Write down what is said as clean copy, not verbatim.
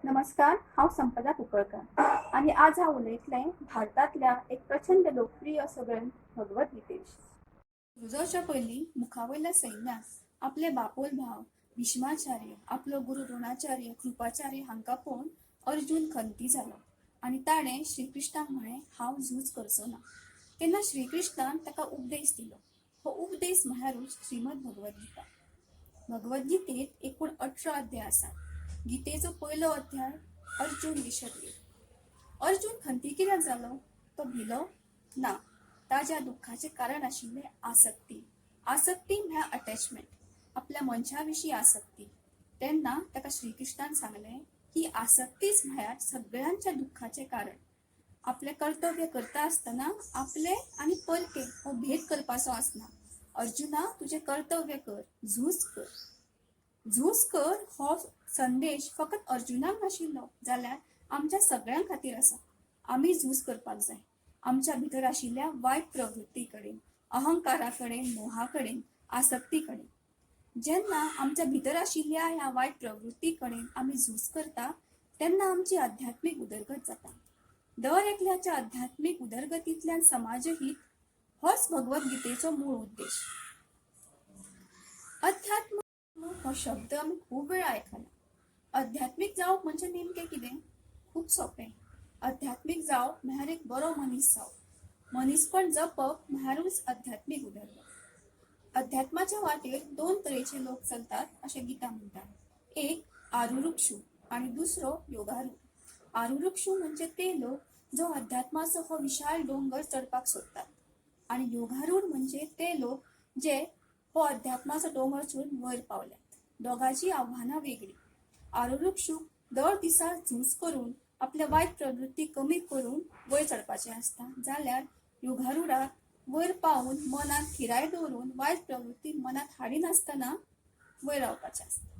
नमस्कार, हांव संपदा कुंकळकर आणि आज हांव उलयतलें भारतांतल्या एक प्रचंड लोकप्रिय असो ग्रंथ भगवद्गीते विशीं। झुजोवच्या पयलीं मुखावयल्या सैन्याक आपले बापोल भाव भीष्माचार्य, आपलो गुरू द्रोणाचार्य, कृपाचार्य हांकां पळोवन अर्जुन खंती जालो आनी ताणें श्रीकृष्णाक म्हळें हांव झूज करचो ना। तेन्ना श्रीकृष्णान ताका उपदेश दिलो। हो उपदेश म्हळ्यारूच श्रीमद भगवद्गीता। भगवद्गीतेत एकूण 18 अध्याय आसात। गीतेचो पयलो अध्याय अर्जुन विशय। अर्जुन खंती कित्याक जालो? तो भिलो ना, ताज्या दुःखाचे कारण आशिल्ले आसक्ती। आसक्ती म्हळ्यार अटॅचमेंट, आपल्या मनशा विशीं आसक्ती। तेन्ना ताका श्रीकृष्णान सांगलें ही आसक्तीच म्हळ्यार सगळ्यांच्या दुःखाचे कारण। आपले कर्तव्य करता आसतना आपले आनी परके हो भेद करपाचो आसना। अर्जुना, तुझे कर्तव्य कर, झूज कर। झूज कर हो संदेश फकत अर्जुनाक नाशिल्लो, जाल्यार आमच्या सगळ्यां खातीर आसा। आमी झूज करपाक जाय आमच्या भितर आशिल्ल्या वायट प्रवृत्ती कडेन, अहंकारा कडेन, मोहा कडेन, आसक्ती कडेन। जेन्ना आमच्या भितर आशिल्ल्या ह्या वायट प्रवृत्ती कडेन आमी झूज करता तेन्ना आमची आध्यात्मिक उदरगत जाता। दर एकल्याच्या आध्यात्मिक उदरगतींतल्यान समाजहीत होच भगवद्गीतेचो मूळ उद्देश। अध्यात्म हो शब्द आमी खूब वेळा आयकला। आध्यात्मिक जावप म्हणजे नेमकें कितें? खूब सोपें। आध्यात्मिक जावप म्हळ्यार एक बरो मनीस जावप। मनीसपण जपप म्हळ्यारूच आध्यात्मिक उदरगत। अध्यात्माच्या वाटेर दोन तरेचे लोक चलतात अशें गीता म्हणटा। एक आरुरुक्षु आनी दुसरो योगारूढ। आरुरुक्षु म्हणजे ते लोक जो अध्यात्माचो हो विशाल डोंगर चडपाक सोदतात, आनी योगारूढ म्हणजे ते लोक जे हो अध्यात्माचो डोंगर चडून वयर पावल्यात। दोगांची आव्हानां वेगळी। आरुरुक्षुक दर दिसा झूज करून आपले वायट प्रवृत्ती कमी करून वयर चडपाचें आसता, जाल्यार योगारूढाक वयर पावून मनात थिराय दवरून वायट प्रवृत्ती मनात हाडिनासतना वयर रावपाचें आसता।